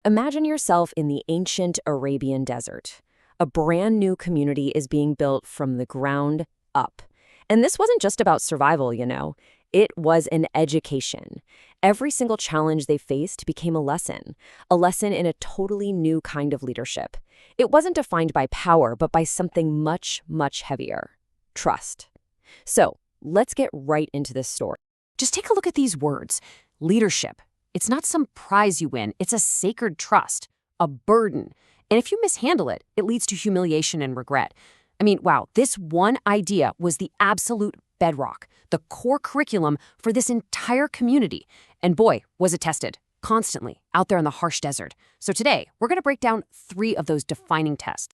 Imagine yourself in the ancient Arabian desert. A brand new community is being built from the ground up. And this wasn't just about survival. It was an education. Every single challenge they faced became a lesson in a totally new kind of leadership. It wasn't defined by power, but by something much, much heavier: trust. So, let's get right into this story. Just take a look at these words. Leadership. It's not some prize you win. It's a sacred trust, a burden. And if you mishandle it, it leads to humiliation and regret. I mean, wow, this one idea was the absolute bedrock, the core curriculum for this entire community. And boy, was it tested, constantly, out there in the harsh desert. So today, we're going to break down 3 of those defining tests.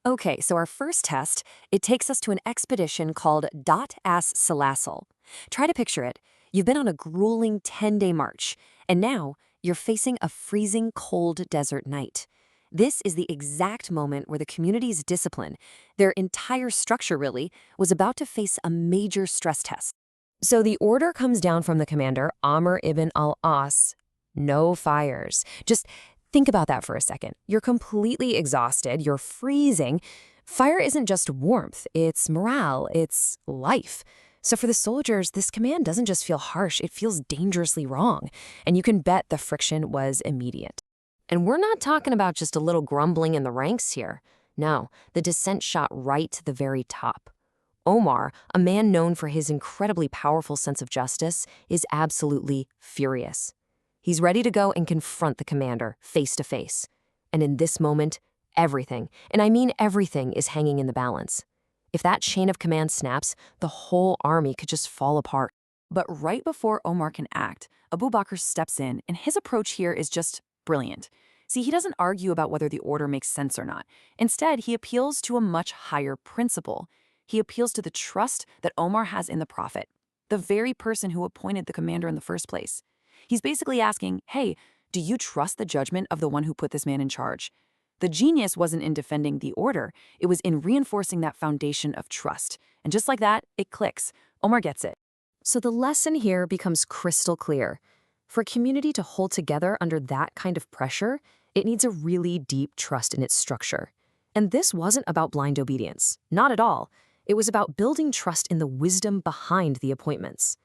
Okay, so our first test, it takes us to an expedition called al-Sallabi. Try to picture it. You've been on a grueling 10-day march, and now you're facing a freezing cold desert night. This is the exact moment where the community's discipline, their entire structure really, was about to face a major stress test. So the order comes down from the commander, Amr ibn al-As: no fires. Just think about that for a second. You're completely exhausted, you're freezing. Fire isn't just warmth, it's morale, it's life. So for the soldiers, this command doesn't just feel harsh, it feels dangerously wrong. And you can bet the friction was immediate. And we're not talking about just a little grumbling in the ranks here. No, the descent shot right to the very top. Omar, a man known for his incredibly powerful sense of justice, is absolutely furious. He's ready to go and confront the commander face to face. And in this moment, everything, and I mean everything, is hanging in the balance. If that chain of command snaps, the whole army could just fall apart. But right before Omar can act, Abu Bakr steps in, and his approach here is just brilliant. See, he doesn't argue about whether the order makes sense or not. Instead, he appeals to a much higher principle. He appeals to the trust that Omar has in the Prophet, the very person who appointed the commander in the first place. He's basically asking, hey, do you trust the judgment of the one who put this man in charge? The genius wasn't in defending the order, it was in reinforcing that foundation of trust. And just like that, it clicks. Omar gets it. So the lesson here becomes crystal clear. For a community to hold together under that kind of pressure, it needs a really deep trust in its structure. And this wasn't about blind obedience. Not at all. It was about building trust in the wisdom behind the appointments.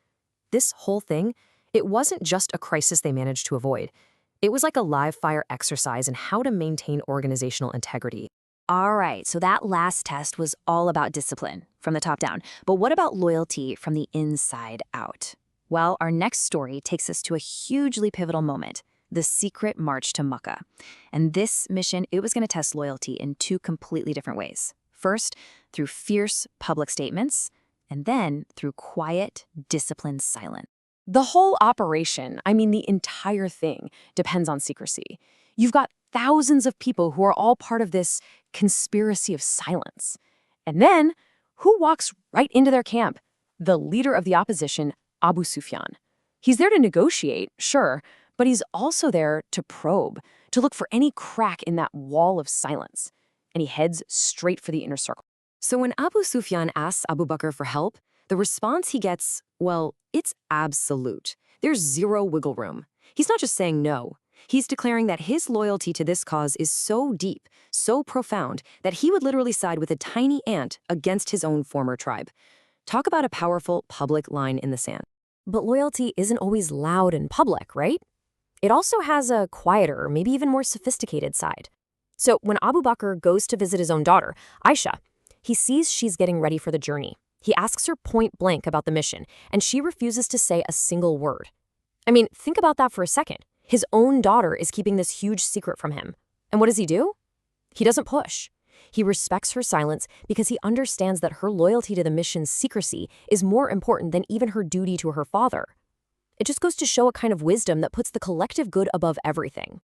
This whole thing, it wasn't just a crisis they managed to avoid. It was like a live-fire exercise in how to maintain organizational integrity. All right, so that last test was all about discipline from the top down. But what about loyalty from the inside out? Well, our next story takes us to a hugely pivotal moment: the secret march to Makkah. And this mission, it was going to test loyalty in 2 completely different ways. First, through fierce public statements, and then through quiet, disciplined silence. The whole operation, I mean the entire thing, depends on secrecy. You've got thousands of people who are all part of this conspiracy of silence. And then, who walks right into their camp? The leader of the opposition, Abu Sufyan. He's there to negotiate, sure, but he's also there to probe, to look for any crack in that wall of silence. And he heads straight for the inner circle. So when Abu Sufyan asks Abu Bakr for help, the response he gets, well, it's absolute. There's zero wiggle room. He's not just saying no. He's declaring that his loyalty to this cause is so deep, so profound, that he would literally side with a tiny ant against his own former tribe. Talk about a powerful public line in the sand. But loyalty isn't always loud and public, right? It also has a quieter, maybe even more sophisticated side. So when Abu Bakr goes to visit his own daughter, Aisha, he sees she's getting ready for the journey. He asks her point blank about the mission, and she refuses to say a single word. I mean, think about that for a second. His own daughter is keeping this huge secret from him. And what does he do? He doesn't push. He respects her silence because he understands that her loyalty to the mission's secrecy is more important than even her duty to her father. It just goes to show a kind of wisdom that puts the collective good above everything.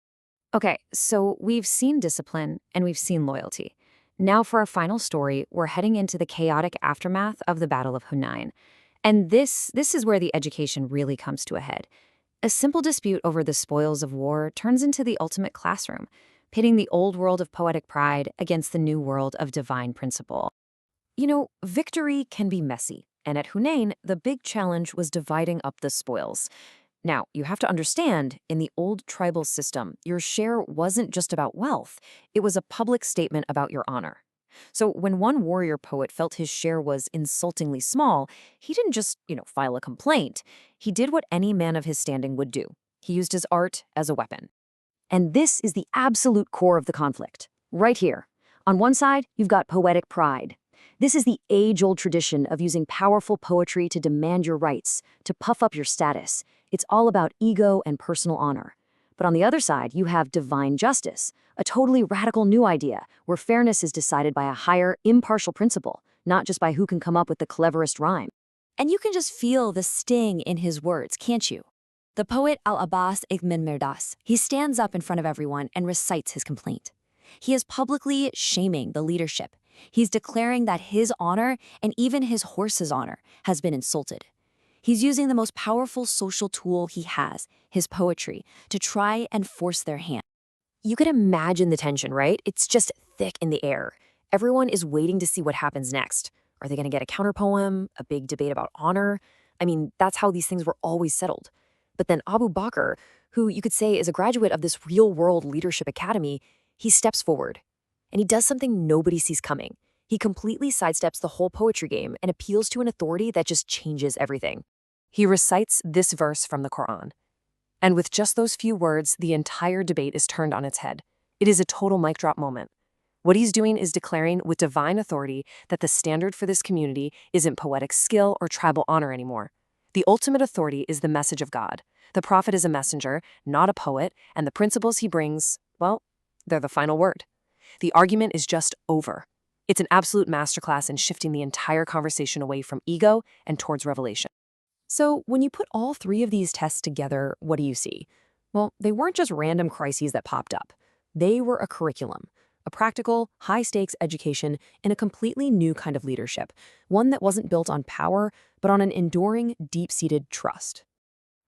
Okay, so we've seen discipline and we've seen loyalty. Now for our final story, we're heading into the chaotic aftermath of the Battle of Hunayn. And this is where the education really comes to a head. A simple dispute over the spoils of war turns into the ultimate classroom, pitting the old world of poetic pride against the new world of divine principle. You know, victory can be messy, and at Hunayn, the big challenge was dividing up the spoils. Now, you have to understand, in the old tribal system, your share wasn't just about wealth. It was a public statement about your honor. So when one warrior poet felt his share was insultingly small, he didn't just, file a complaint. He did what any man of his standing would do. He used his art as a weapon. And this is the absolute core of the conflict, right here. On one side, you've got poetic pride. This is the age-old tradition of using powerful poetry to demand your rights, to puff up your status. It's all about ego and personal honor. But on the other side, you have divine justice, a totally radical new idea where fairness is decided by a higher, impartial principle, not just by who can come up with the cleverest rhyme. And you can just feel the sting in his words, can't you? The poet Al-Abbas ibn Mirdas, he stands up in front of everyone and recites his complaint. He is publicly shaming the leadership. He's declaring that his honor and even his horse's honor has been insulted. He's using the most powerful social tool he has, his poetry, to try and force their hand. You can imagine the tension, right? It's just thick in the air. Everyone is waiting to see what happens next. Are they going to get a counterpoem, a big debate about honor? I mean, that's how these things were always settled. But then Abu Bakr, who you could say is a graduate of this real-world leadership academy, he steps forward. And he does something nobody sees coming. He completely sidesteps the whole poetry game and appeals to an authority that just changes everything. He recites this verse from the Quran. And with just those few words, the entire debate is turned on its head. It is a total mic drop moment. What he's doing is declaring with divine authority that the standard for this community isn't poetic skill or tribal honor anymore. The ultimate authority is the message of God. The prophet is a messenger, not a poet, and the principles he brings, well, they're the final word. The argument is just over. It's an absolute masterclass in shifting the entire conversation away from ego and towards revelation. So when you put all three of these tests together, what do you see? Well, they weren't just random crises that popped up. They were a curriculum, a practical, high-stakes education in a completely new kind of leadership, one that wasn't built on power, but on an enduring, deep-seated trust.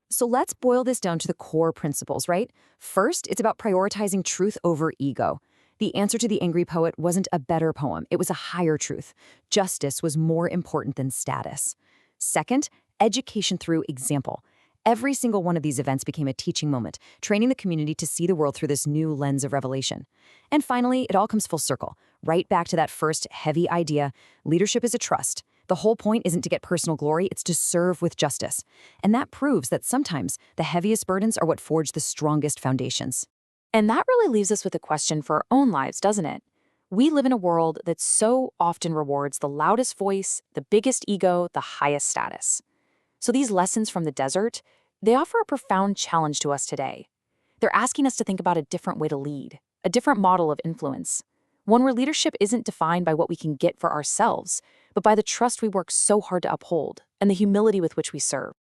So let's boil this down to the core principles, right? First, it's about prioritizing truth over ego. The answer to the angry poet wasn't a better poem, it was a higher truth. Justice was more important than status. Second, education through example. Every single one of these events became a teaching moment, training the community to see the world through this new lens of revelation. And finally, it all comes full circle, right back to that first heavy idea: leadership is a trust. The whole point isn't to get personal glory, it's to serve with justice. And that proves that sometimes the heaviest burdens are what forge the strongest foundations. And that really leaves us with a question for our own lives, doesn't it? We live in a world that so often rewards the loudest voice, the biggest ego, the highest status. So these lessons from the desert, they offer a profound challenge to us today. They're asking us to think about a different way to lead, a different model of influence, one where leadership isn't defined by what we can get for ourselves, but by the trust we work so hard to uphold and the humility with which we serve.